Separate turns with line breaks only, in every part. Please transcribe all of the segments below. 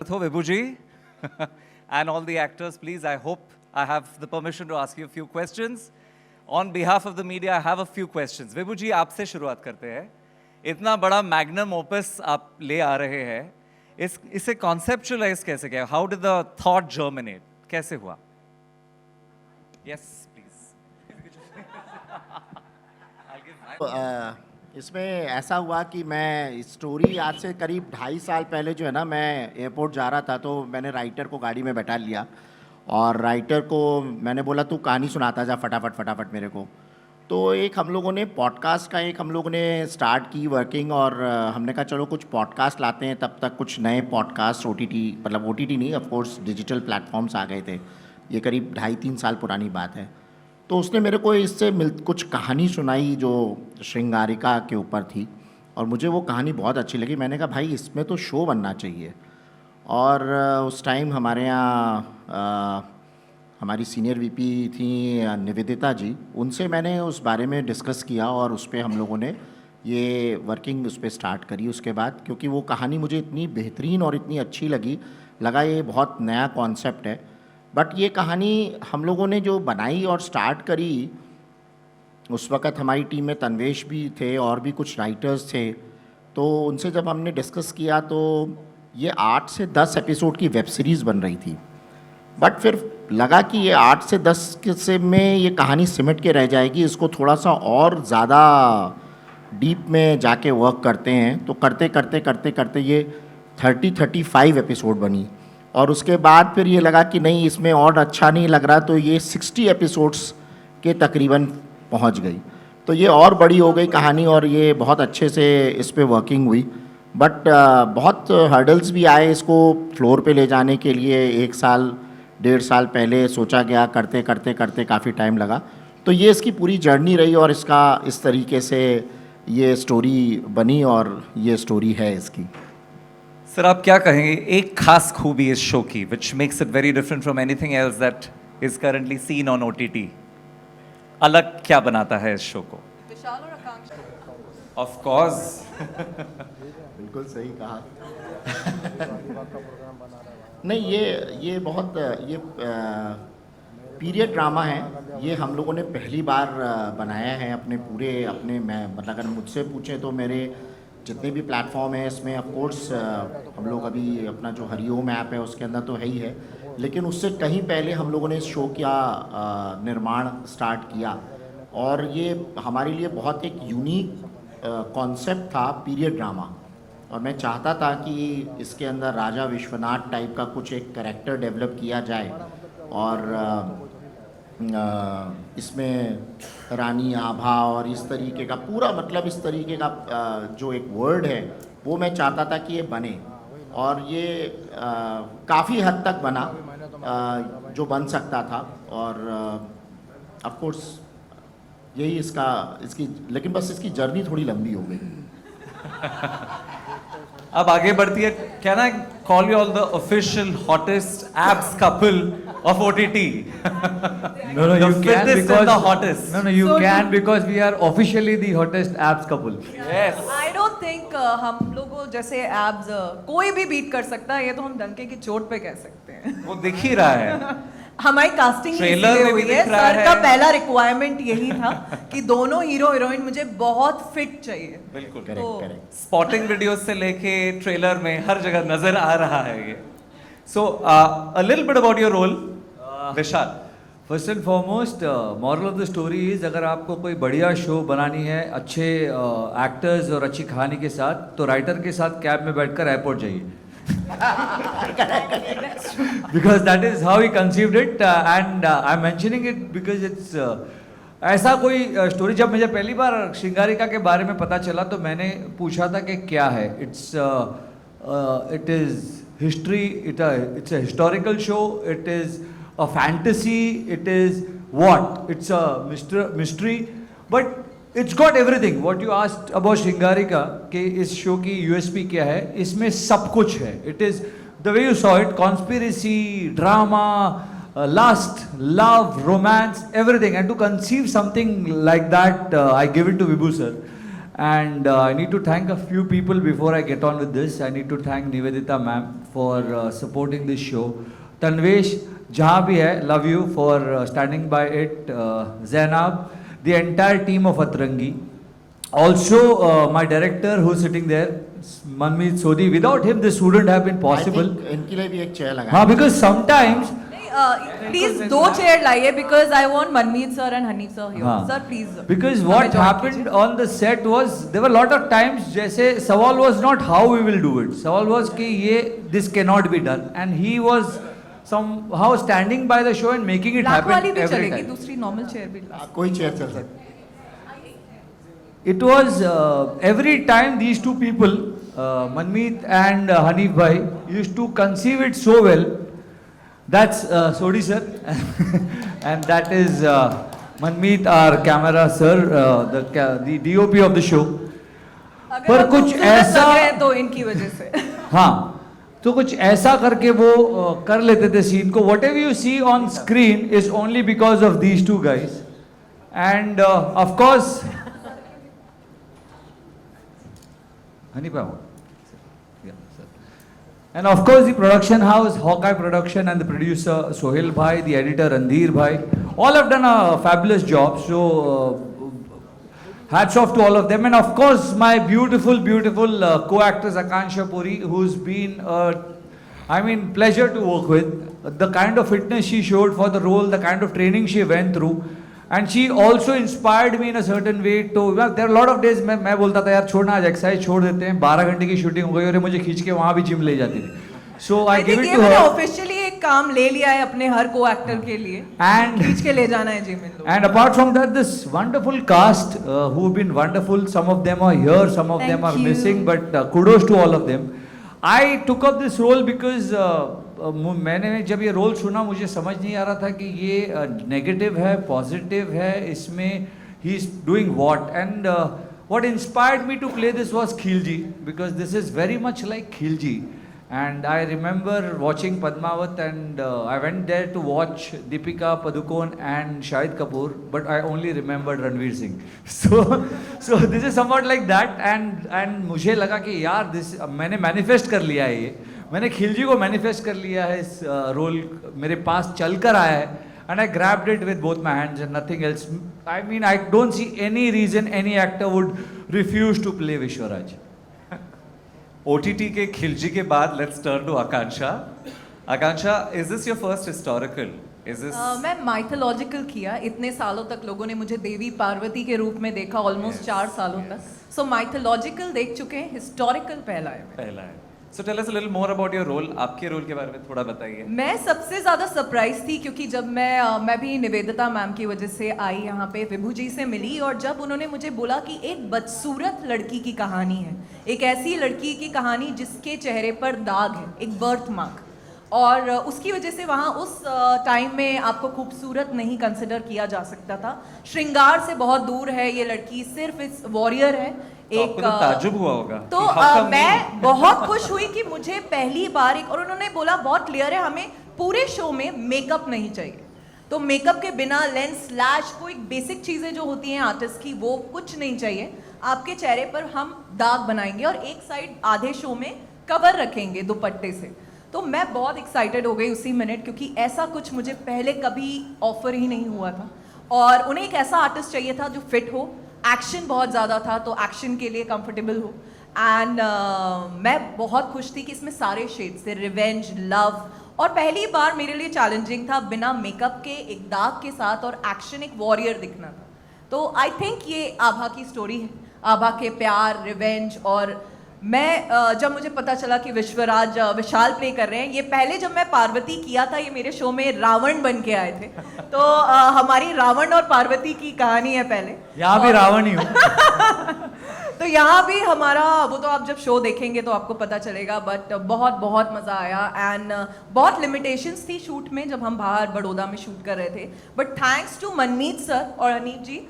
So Vibhuji and all the actors, please, I hope I have the permission to ask you a few questions. On behalf of the media, I have a few questions. Vibhuji, आपसे शुरुआत करते हैं. इतना बड़ा magnum opus आप ले आ रहे हैं, इसे कॉन्सेप्चुअलाइज कैसे किया? How did the thought germinate? कैसे हुआ? Yes please.
इसमें ऐसा हुआ कि मैं स्टोरी आज से करीब 2.5 साल पहले जो है ना, मैं एयरपोर्ट जा रहा था तो मैंने राइटर को गाड़ी में बैठा लिया और राइटर को मैंने बोला तू कहानी सुनाता जा फटाफट मेरे को. तो एक हम लोगों ने पॉडकास्ट का हम लोगों ने स्टार्ट की वर्किंग और हमने कहा चलो कुछ पॉडकास्ट लाते हैं. तब तक कुछ नए पॉडकास्ट मतलब ओ नहीं, ऑफकोर्स डिजिटल प्लेटफॉर्म्स आ गए थे. ये करीब 2.5-3 साल पुरानी बात है. तो उसने मेरे को इससे कुछ कहानी सुनाई जो श्रृंगारिका के ऊपर थी और मुझे वो कहानी बहुत अच्छी लगी. मैंने कहा भाई इसमें तो शो बनना चाहिए. और उस टाइम हमारे यहाँ हमारी सीनियर वीपी थी निवेदिता जी, उनसे मैंने उस बारे में डिस्कस किया और उस पर हम लोगों ने ये वर्किंग उस पर स्टार्ट करी. उसके बाद क्योंकि वो कहानी मुझे इतनी बेहतरीन और इतनी अच्छी लगा ये बहुत नया कॉन्सेप्ट है. बट ये कहानी हम लोगों ने जो बनाई और स्टार्ट करी, उस वक़्त हमारी टीम में तन्वेश भी थे और भी कुछ राइटर्स थे. तो उनसे जब हमने डिस्कस किया तो ये 8 से 10 एपिसोड की वेब सीरीज़ बन रही थी. बट फिर लगा कि ये 8 से 10 में ये कहानी सिमट के रह जाएगी. इसको थोड़ा सा और ज़्यादा डीप में जाके वर्क करते हैं. तो करते ये 35 एपिसोड बनी. और उसके बाद फिर ये लगा कि नहीं इसमें और अच्छा नहीं लग रहा, तो ये 60 एपिसोड्स के तकरीबन पहुंच गई. तो ये और बड़ी हो गई कहानी और ये बहुत अच्छे से इस पे वर्किंग हुई. बट बहुत हर्डल्स भी आए इसको फ्लोर पे ले जाने के लिए. 1 साल 1.5 साल पहले सोचा गया, करते काफ़ी टाइम लगा. तो ये इसकी पूरी जर्नी रही और इसका इस तरीके से ये स्टोरी बनी और ये स्टोरी है इसकी.
सर आप क्या कहेंगे एक खास खूबी इस शो की which makes it very different from anything else that is currently seen on OTT? अलग क्या बनाता है इस शो को?
विशाल और आकांक्षा.
Of course.
बिल्कुल सही कहा. नहीं ये बहुत ये पीरियड ड्रामा है. ये हम लोगों ने पहली बार बनाया है अपने मैं मतलब अगर मुझसे पूछें तो मेरे जितने भी प्लेटफॉर्म है इसमें ऑफ कोर्स हम लोग अभी अपना जो हरिओम ऐप है उसके अंदर तो है ही है, लेकिन उससे कहीं पहले हम लोगों ने इस शो का निर्माण स्टार्ट किया. और ये हमारे लिए बहुत एक यूनिक कॉन्सेप्ट था पीरियड ड्रामा. और मैं चाहता था कि इसके अंदर राजा विश्वनाथ टाइप का कुछ एक कैरेक्टर डेवलप किया जाए और इसमें रानी आभा और इस तरीके का पूरा मतलब इस तरीके का जो एक वर्ड है वो मैं चाहता था कि ये बने. और ये काफ़ी हद तक बना जो बन सकता था. और ऑफ कोर्स यही इसकी लेकिन बस इसकी जर्नी थोड़ी लंबी हो गई.
अब आगे बढ़ती है. Can I call you all the official hottest abs couple of OTT?
No, you can because
the hottest.
No, you can because we are officially the hottest abs couple.
Yes.
I don't think हम लोगों जैसे abs कोई भी beat कर सकता है. ये तो हम डंके की चोट पे कह सकते हैं.
वो दिख ही रहा है.
हमारी कास्टिंग
ट्रेलर में भी दिख रहा है.
सर का पहला रिक्वायरमेंट यही था कि दोनों हीरो हीरोइन मुझे बहुत फिट चाहिए.
बिल्कुल
करेक्ट.
स्पॉटिंग वीडियोस से लेके ट्रेलर में हर जगह नजर आ रहा है ये. So a little bit about your role, Vishal.
First and foremost moral of the story is अगर आपको कोई बढ़िया शो बनानी है अच्छे एक्टर्स और अच्छी कहानी के साथ तो राइटर के साथ कैब में बैठकर एयरपोर्ट जाइए. Because that is how he conceived it and I am mentioning it because it's ऐसा कोई स्टोरी. जब मुझे पहली बार श्रृंगारिका के बारे में पता चला तो मैंने पूछा था कि क्या है. It is history, it's a historical show, it is a fantasy, it is what? It's a mystery, but it's got everything. What you asked about Shringarika, कि इस शो की USP क्या है, इसमें सब कुछ है. It is the way you saw it, conspiracy, drama, lust, love, romance, everything. And to conceive something like that, I give it to Vibhu sir. And I need to thank a few people before I get on with this. I need to thank Nivedita ma'am for supporting this show. Tanvesh, jahan bhi hai, love you for standing by it. Zainab, the entire team of Atrangi. Also, my director who's sitting there, Manmeet Sodhi. Without him, this wouldn't have been possible.
I think इनके लिए भी एक chair लगा
हाँ, because sometimes
please 2 chair लाइए because I want Manmeet sir and Hanif sir here
हाँ.
Sir please
Because what happened on the set was there were a lot of times जैसे सवाल was not how we will do it. सवाल was कि ये this cannot be done and he was somehow standing by the show and making it
black
happen
वाली भी
every
चलेगी
time.
दूसरी normal chair भी ला
कोई चेयर चल सकती
It was every time these two people, Manmeet and Hanif Bhai, used to conceive it so well. That's Sodhi sir, and that is Manmeet, our camera sir, the DOP of the show.
अगर
पर
हम
कुछ
खूबसूरत
ऐसा-
लग रहे हैं तो इनकी वजह से
हाँ, तो कुछ ऐसा करके वो कर लेते थे सीन को. Whatever you see on screen is only because of these two guys, and of course. Hanif Bhai. Yeah, sir. And of course the production house, Hawkeye Production, and the producer Sohail Bhai, the editor Randhir Bhai, all have done a fabulous job. So hats off to all of them. And of course my beautiful co-actress Akansha Puri, who's been pleasure to work with. The kind of fitness she showed for the role, the kind of training she went through. And she also inspired me in a certain way to, there are a lot of days मैं बोलता था यार छोड़ना आज exercise छोड़ देते हैं, 12 घंटे की शूटिंग हो गई और ये मुझे खींच के वहाँ भी जिम ले जाती थी. So I give it to
मैंने
her.
ऑफिशियली एक काम ले लिया है अपने हर को एक्टर के लिए
And-
खींच के ले जाना है जिम इन लोगों
And apart from that, this wonderful cast who've been wonderful. Some of them are here, some of them are
Thank you.
missing, but kudos to all of them. I took up this role because मैंने जब ये role सुना मुझे समझ नहीं आ रहा था कि ये नेगेटिव है, पॉजिटिव है, इसमें he is doing what. And what inspired me to play this was Khilji, because this is very much like Khilji. And I remember watching Padmavat, and I went there to watch Deepika Padukone and Shahid Kapoor, but I only remembered Ranveer Singh. So this is somewhat like that, and मुझे लगा कि यार this मैंने manifest कर लिया है ये. मैंने खिलजी को manifest कर लिया है, इस रोल मेरे पास चल कर आया है, and I grabbed it with both my hands and nothing else. I mean, I don't see any reason any actor would refuse to play Vishwaraj.
OTT के खिलजी के बाद let's turn to Akansha. Akansha, is this your first historical? Is this
मैं mythological किया. इतने सालों तक लोगों ने मुझे देवी पार्वती के रूप में देखा, ऑलमोस्ट 4 सालों तक. सो माइथोलॉजिकल देख चुके हैं, हिस्टोरिकल पहला है.
पहला है? So tell us a little more about your role. आपके रोल के बारे में थोड़ा बताइए.
मैं सबसे ज़्यादा सरप्राइज थी क्योंकि जब मैं भी निवेदिता मैम की वजह से आई यहाँ पे, विभू जी से मिली, और जब उन्होंने मुझे बोला कि एक बदसूरत लड़की की कहानी है, एक ऐसी लड़की की कहानी जिसके चेहरे पर दाग है, एक बर्थ मार्क, और उसकी वजह से वहाँ उस टाइम में आपको खूबसूरत नहीं कंसिडर किया जा सकता था. श्रृंगार से बहुत दूर है ये लड़की, सिर्फ इस वॉरियर है.
आपको तो ताज्जुब हुआ होगा
तो
कि how come
मैं बहुत खुश हुई कि मुझे पहली बार एक, और उन्होंने बोला बहुत क्लियर है, हमें पूरे शो में मेकअप नहीं चाहिए. तो मेकअप के बिना लेंस स्लैश कोई बेसिक चीज़ें जो होती हैं आर्टिस्ट की, वो कुछ नहीं चाहिए. आपके चेहरे पर हम दाग बनाएंगे और एक साइड आधे शो में कवर रखेंगे दुपट्टे से. तो मैं बहुत एक्साइटेड हो गई उसी मिनट, क्योंकि ऐसा कुछ मुझे पहले कभी ऑफर ही नहीं हुआ था. और उन्हें एक ऐसा आर्टिस्ट चाहिए था जो फिट हो, एक्शन बहुत ज़्यादा था तो एक्शन के लिए कंफर्टेबल हो. एंड मैं बहुत खुश थी कि इसमें सारे शेड्स थे, रिवेंज, लव, और पहली बार मेरे लिए चैलेंजिंग था बिना मेकअप के एक दाग के साथ और एक्शन, एक वॉरियर दिखना था. तो आई थिंक ये आभा की स्टोरी है, आभा के प्यार, रिवेंज. और मैं जब मुझे पता चला कि विश्वराज विशाल प्ले कर रहे हैं, ये पहले जब मैं पार्वती किया था, ये मेरे शो में रावण बन के आए थे. तो हमारी रावण और पार्वती की कहानी है पहले.
यहाँ भी रावण ही हूँ.
तो यहाँ भी हमारा, वो तो आप जब शो देखेंगे तो आपको पता चलेगा. बट बहुत बहुत मज़ा आया. एंड बहुत लिमिटेशंस थी शूट में जब हम बाहर बड़ौदा में शूट कर रहे थे. But thanks to Manmeet sir और हनीफ जी,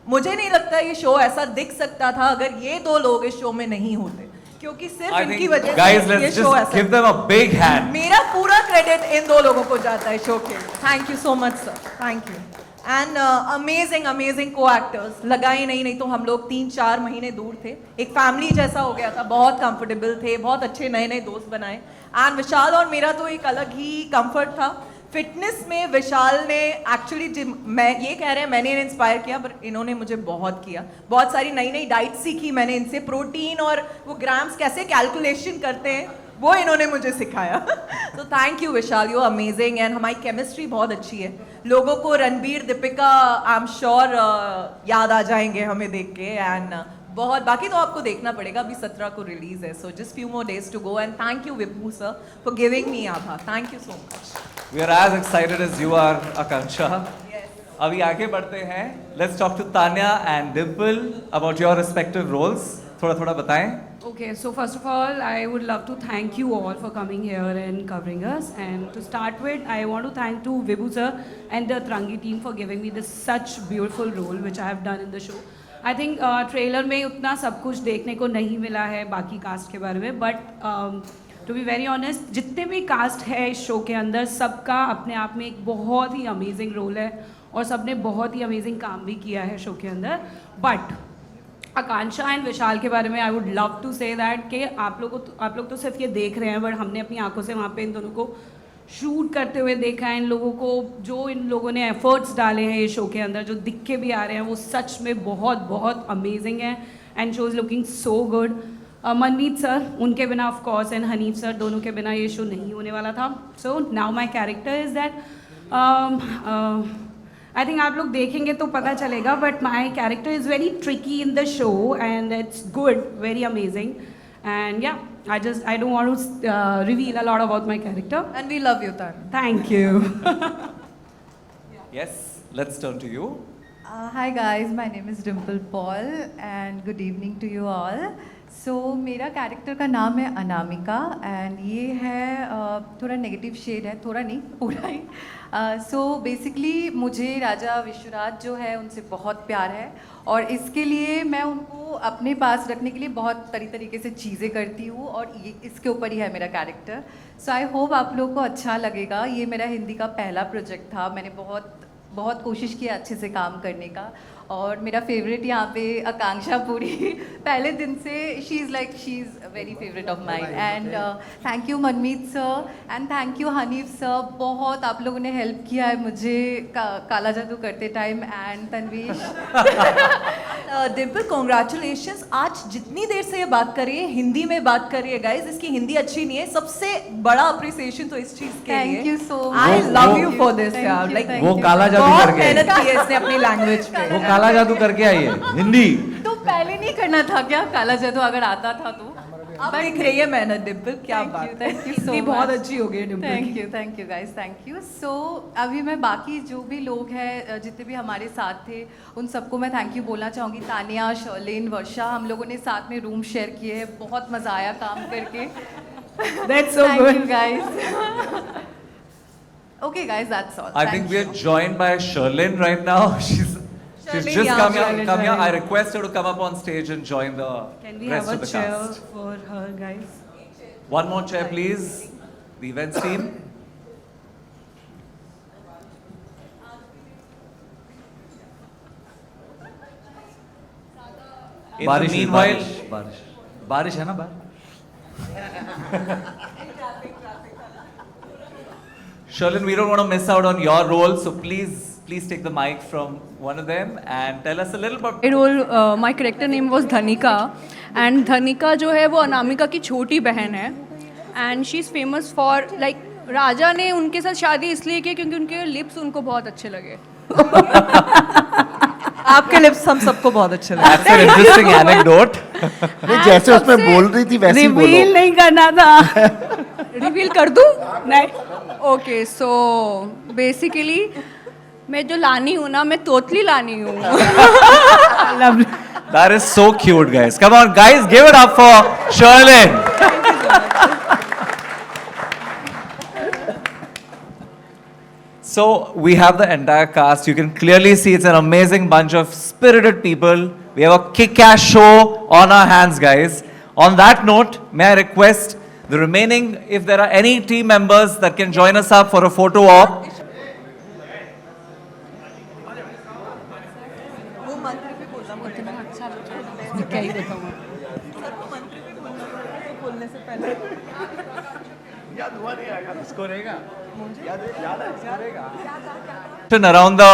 मुझे नहीं लगता ये शो ऐसा दिख सकता था अगर ये 2 लोग इस शो में नहीं होते, क्योंकि सिर्फ
I
इनकी
think,
वजह
guys,
से ये
let's
शो
just
ऐसा.
give them a big hand.
मेरा पूरा क्रेडिट इन 2 लोगों को जाता है शो के. Thank you so much sir, thank you. And amazing amazing को एक्टर्स, लगा ही नहीं तो हम लोग 3-4 महीने दूर थे, एक फैमिली जैसा हो गया था, बहुत कंफर्टेबल थे, बहुत अच्छे नए नए दोस्त बनाए। एंड विशाल और मेरा तो एक अलग ही कंफर्ट था। फिटनेस में विशाल ने एक्चुअली, मैं ये कह रहे हैं मैंने इन्हें इंस्पायर किया, पर इन्होंने मुझे बहुत किया। बहुत सारी नई नई डाइट सीखी मैंने इनसे, प्रोटीन और वो ग्राम्स कैसे कैलकुलेशन करते हैं वो इन्होंने मुझे सिखाया। तो thank you Vishal, you amazing. And हमारी केमिस्ट्री बहुत अच्छी है, लोगों को Ranbir Deepika I am sure याद आ जाएंगे हमें देख के। एंड बहुत बाकी तो आपको देखना पड़ेगा, अभी 17 को रिलीज है, so just few more days to go. And thank you Vibhu sir for giving me Abha, thank you so much.
We are as excited as you are, Akanksha. अभी आगे बढ़ते हैं. Let's talk to Tanya and Dimple about your respective roles. थोड़ा बताएं.
Okay, so first of all, I would love to thank you all for coming here and covering us. And to start with, I want to thank to Vibhu sir and the Trangi team for giving me this such beautiful role which I have done in the show. I think trailer में उतना सब कुछ देखने को नहीं मिला है बाकी कास्ट के बारे में, but to be very honest जितने भी कास्ट है इस शो के अंदर सबका अपने आप में एक बहुत ही अमेजिंग रोल है और सबने बहुत ही अमेजिंग काम भी किया है शो के अंदर। बट आकांक्षा एंड विशाल के बारे में I would love to say that कि आप लोग तो सिर्फ ये देख रहे हैं, बट हमने अपनी आंखों से वहाँ पे इन दोनों को शूट करते हुए देखा है। इन लोगों को जो इन लोगों ने एफर्ट्स डाले हैं ये शो के अंदर, जो दिख के भी आ रहे हैं, वो सच में बहुत बहुत अमेजिंग है and show is looking so good. Manmeet sir, उनके बिना of course, and Hanif sir, दोनों के बिना ये शो नहीं होने वाला था। So now my character is that I think आप लोग देखेंगे तो पता चलेगा, but my character is very tricky in the show and it's good, very amazing. And या I don't want to reveal a lot about my character.
And we love you, Tanya.
Thank you.
Yes, let's turn to you.
Hi guys, my name is Dimple Paul and good evening to you all. So मेरा character का नाम है Anamika and ये है थोड़ा negative shade है, थोड़ा नहीं पूरा ही। सो बेसिकली मुझे राजा विश्वराज जो है उनसे बहुत प्यार है और इसके लिए मैं उनको अपने पास रखने के लिए बहुत तरीके से चीज़ें करती हूँ और ये इसके ऊपर ही है मेरा कैरेक्टर। सो आई होप आप लोगों को अच्छा लगेगा। ये मेरा हिंदी का पहला प्रोजेक्ट था, मैंने बहुत कोशिश की अच्छे से काम करने का और मेरा फेवरेट यहाँ पे आकांक्षा पूरी पहले दिन से she is very favourite of mind. And thank you Manmeet sir and thank you Hanif sir, बहुत आप लोगों ने हेल्प किया है मुझे काला जादू करते टाइम। एंड तन्वीश
डिम्पल कॉन्ग्रेचुलेशंस, आज जितनी देर से ये बात कर रही है हिंदी में बात कर रही है गाइज, इसकी हिंदी अच्छी नहीं है, सबसे बड़ा अप्रिसिएशन तो इस चीज के लिए।
Thank you so much,
I love you for this यार, लाइक
वो काला जादू
बहुत
करके आई।
मेहनत की है इसने अपनी लैंग्वेज पे।
वो काला जादू करके आई है हिंदी।
तो पहले नहीं करना था क्या काला जादू, अगर आता था तो?
अब दिख रही है मेहनत डिम्पल, क्या बात।
थैंक यू
हिंदी बहुत अच्छी हो गई Dimple.
Thank you guys, thank you. So अभी मैं बाकी जो भी लोग हैं जितने भी हमारे साथ थे उन सबको मैं थैंक यू बोलना चाहूँगी। तानिया, शर्लिन, वर्षा, हम लोगों ने साथ में रूम शेयर किए हैं, बहुत मज़ा आया काम करके।
That's so
Thank
good.
you guys. Okay guys, that's all.
I think we are joined by Sherlyn right now. She's
Sherlyn,
just
yeah,
come
Sherlyn,
here. I
Sherlyn.
request her to come up on stage and join the
Can we
rest
have
of
a
the
chair
cast.
for her, guys?
One more chair, please. The events team. In the
बारिश
meanwhile,
बारिश है ना बाहर।
Sherlyn, we don't want to miss out on your role, so please take the mic from one of them and tell us a little bit.
My role, my character name was Dhanika, and Dhanika जो है वो अनामिका की छोटी बहन है, and she is famous for like राजा ने उनके साथ शादी इसलिए की क्योंकि उनके लिप्स उनको बहुत अच्छे लगे।
आपके लिप्स हम सबको बहुत अच्छे लगे।
That's an interesting anecdote.
नहीं, जैसे उसमें बोल रही थी वैसे ही बोलो।
रिवील नहीं करना था।
रिवील कर दूँ?
नहीं।
ओके, सो बेसिकली मैं जो लानी हूँ ना, मैं तोतली लानी हूँ।
Lovely.
That is so cute, guys. Come on, guys, give it up for Sherlyn. So we have the entire cast. You can clearly see it's an amazing bunch of spirited people. We have a kick-ass show on our hands, guys. On that note, may I request the remaining, if there are any team members that can join us up for a photo op.
से पहले
Around the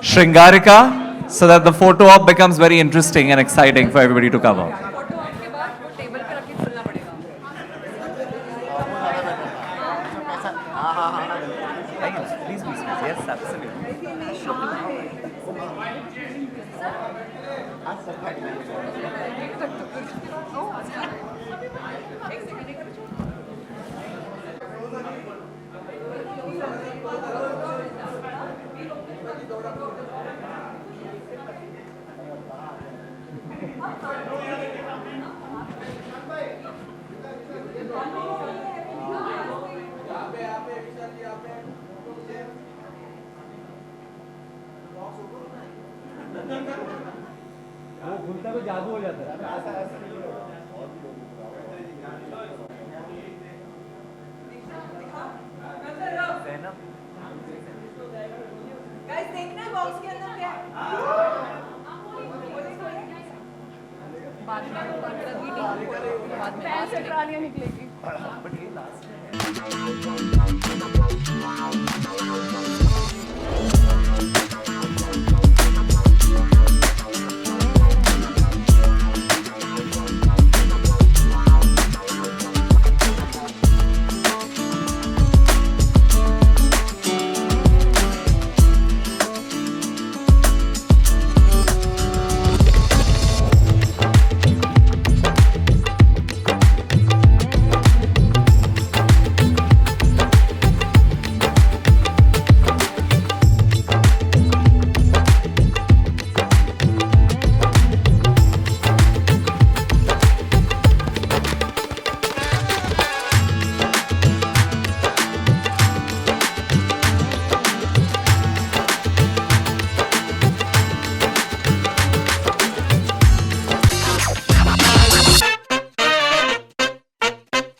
Shringarika so that the photo op becomes very interesting and exciting for everybody to cover. Please, please, please. Yes, absolutely.
वो खुलता तो जादू हो जाता है।
Guys देखना है बॉक्स के अंदर क्या है बाद में
से ट्रालियाँ निकलेगी।
But ये last